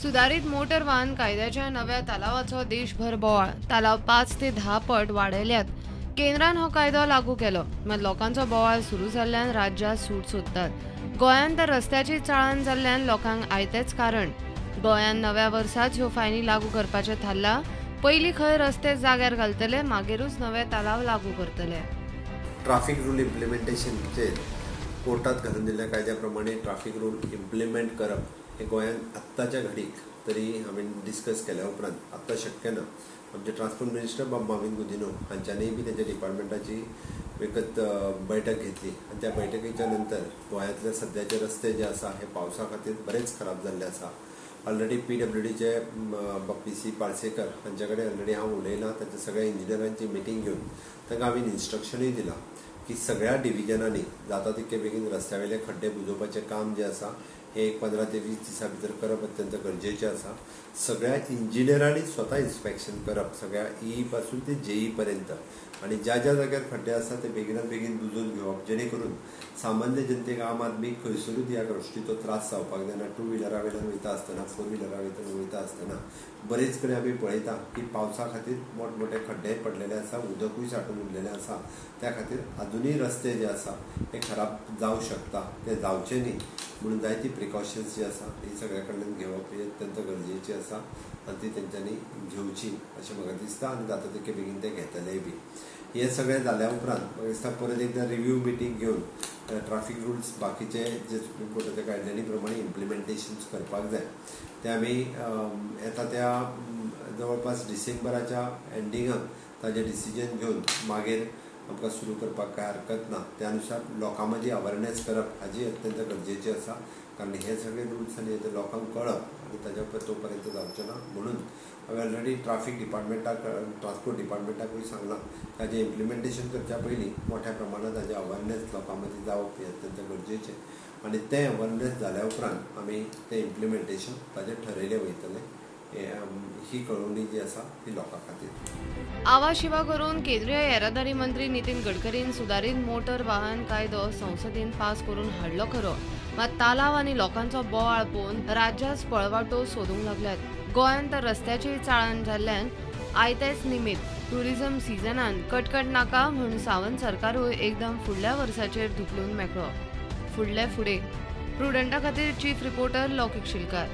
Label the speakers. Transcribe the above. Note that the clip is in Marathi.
Speaker 1: सुधारित मोटर वाहन कायद्याच्या नव्या तलावाचो देशभर बोवाळ. तलाव 5 ते 10 पट वाडयल्यात. केंद्रान हो कायदो लागू केलो, मात लोकांचो बोवाळ सुरू जाल्ल्यान राज्यात सूट सोदतात. गोंयांत तर रस्त्याची चाळण जाल्ल्यान लोकांक आयतेच कारण. गोंयांत नव्या वर्साच ह्यो फायनी लागू करपाचें थारला. पयलीं खंय रस्ते जाग्यार घालतले, मागीरूच नवे तलाव लागू करतले.
Speaker 2: ट्राफिक रूल इम्प्लिमेंटेशनचे कोर्टात घालून दिल्ल्या कायद्याप्रमाणे ट्राफिक रूल इम्प्लिमेंट करप हे गोंयांत आत्ताच्या घडीक तरी हांवें डिस्कस केल्या उपरांत आत्ता शक्य ना. आमचे ट्रान्सपोर्ट मिनिस्टर बाबीन गुदिनो हांच्यांनी बी तेंच्या डिपार्टमेंटाची विकत बैठक घेतली आनी त्या बैठकीच्या नंतर गोंयांतले सद्याचे रस्ते जे आसा हे पावसा खातीर बरेच खराब जाल्ले आसा. ऑलरेडी PWDचे PC पाळसेकर हांचे कडेन ऑलरेडी हांव उलयलां. ताच्या सगळ्या इंजिनियरांची मिटींग घेवन तांकां हांवें इन्स्ट्रक्शनूय दिलां की सगळ्या डिव्हिजनांनी जाता तितके बेगीन रस्त्यावेले खड्डे बुजोवपाचें काम जे आसा हे 15 ते 20 दिसां भितर करप अत्यंत गरजेचें आसा. सगळ्या इंजिनियरांनी स्वता इन्स्पेक्शन करप सगळ्या E पासून ते JE पर्यंत आणि ज्या ज्या जाग्यार खड्डे आसा ते बेगिनात बेगीन बुजोवन घेवप, जेणे करून सामान्य जनतेक आम आदमीक खंयसरूच ह्या गोश्टीचो त्रास जावपाक जायना. 2 व्हिलरा वयल्यान वयता आसतना 4 व्हिलरा वयता आसतना बरेच कडेन आमी पळयता की पावसा खातीर मोठमोठे खड्डे पडलेले आसा, उदकूय साठून उरलेलें आसा. त्या खातीर अजुनूय रस्ते जे आसा ते खराब जावंक शकता, ते जावचे न्ही म्हणून जायती प्रिकॉशन्स जी आसा ही सगळ्या कडल्यान घेवप ही अत्यंत गरजेची आसा आनी ती तेंच्यांनी घेवची अशें म्हाका दिसता आनी जाता तितके बेगीन ते घेतलेय बी. हे सगळें जाल्या उपरांत म्हाका दिसता परत एकदां रिव्यू मिटींग घेवन ट्राफीक रुल्स बाकीचे जे सुप्रीम कोर्टाच्या कायद्यांनी प्रमाणे इम्प्लिमेंटेशन्स करपाक जाय. ते आमी येता त्या जवळपास डिसेंबराच्या एंडिंगाक ताजें डिसिजन घेवन मागीर आमकां सुरू करपाक कांय हरकत ना. त्या अनुसार लोकां मदीं अवेरनेस करप हाजी अत्यंत गरजेची आसा, कारण हे सगळे रुल्स आनी हे लोकांक कळप आनी ताच्या तो पर्यंत जावचें ना. म्हणून हांवें ऑलरेडी ट्राफीक डिपार्टमेंटाक ट्रान्सपोर्ट डिपार्टमेंटाकूय सांगलां ताजें इम्प्लिमेंटेशन करच्या पयलीं मोठ्या प्रमाणांत ताजें अवेरनेस लोकां मदीं जावप हें अत्यंत गरजेचें आनी तें अवेरनेस जाल्या उपरांत आमी तें इम्प्लिमेंटेशन ताजें ठरयलें वयतलें. ही कळवणी जी आसा ती लोकां खातीर.
Speaker 1: आवाशिवा करून केंद्रीय येरादारी मंत्री नितीन गडकरीन सुधारित मोटर वाहन कायदो संसदेन पास करून हाडलो खरो, मात तलाव आनी लोकांचो बोवाळ पळोवन राज्यात पळवाटो सोदूंक लागल्यात. गोंयांत तर रस्त्याची चाळण जाल्ल्यान आयतेच निमित टुरिझम सिजनान कटकट नाका म्हूण सावंत सरकारूय एकदम फुडल्या वर्साचेर धुकलून मेकळो. फुडले फुडें प्रुडंटा खातीर चीफ रिपोर्टर लौकीक शिलकार.